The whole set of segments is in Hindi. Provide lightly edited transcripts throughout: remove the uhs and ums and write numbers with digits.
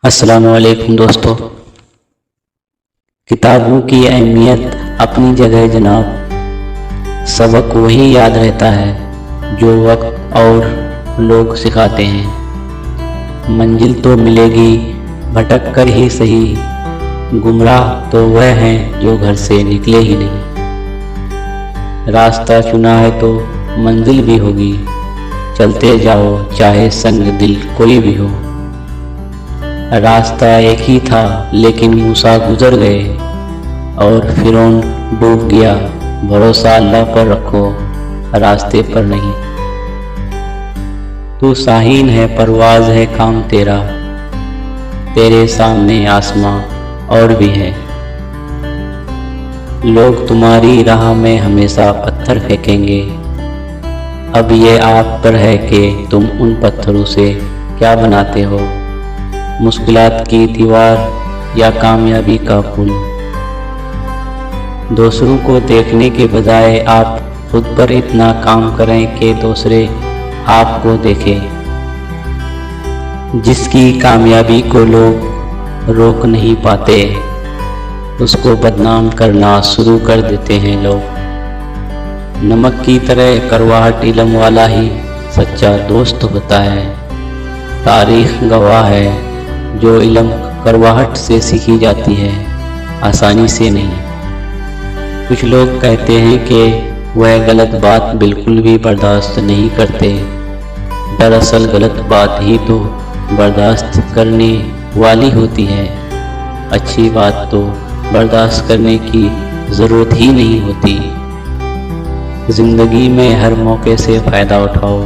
अस्सलाम वालेकुम दोस्तों। किताबों की अहमियत अपनी जगह जनाब। सबक वही याद रहता है जो वक्त और लोग सिखाते हैं। मंजिल तो मिलेगी भटक कर ही सही, गुमराह तो वह हैं जो घर से निकले ही नहीं। रास्ता चुना है तो मंजिल भी होगी, चलते जाओ चाहे संग दिल कोई भी हो। रास्ता एक ही था लेकिन मूसा गुजर गए और फिरौन डूब गया। भरोसा अल्लाह पर रखो, रास्ते पर नहीं। तू शाहीन है, परवाज है काम तेरा, तेरे सामने आसमां और भी है। लोग तुम्हारी राह में हमेशा पत्थर फेंकेंगे, अब ये आप पर है कि तुम उन पत्थरों से क्या बनाते हो। मुश्किलात की दीवार या कामयाबी का पुल। दूसरों को देखने के बजाय आप खुद पर इतना काम करें कि दूसरे आपको देखें। जिसकी कामयाबी को लोग रोक नहीं पाते, उसको बदनाम करना शुरू कर देते हैं लोग। नमक की तरह कड़वाहट इल्म वाला ही सच्चा दोस्त होता है। तारीख गवाह है, जो इल्म कड़वाहट से सीखी जाती है, आसानी से नहीं। कुछ लोग कहते हैं कि वह गलत बात बिल्कुल भी बर्दाश्त नहीं करते। दरअसल गलत बात ही तो बर्दाश्त करने वाली होती है। अच्छी बात तो बर्दाश्त करने की ज़रूरत ही नहीं होती। ज़िंदगी में हर मौके से फ़ायदा उठाओ,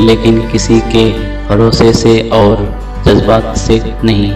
लेकिन किसी के भरोसे से और जज्बात से नहीं।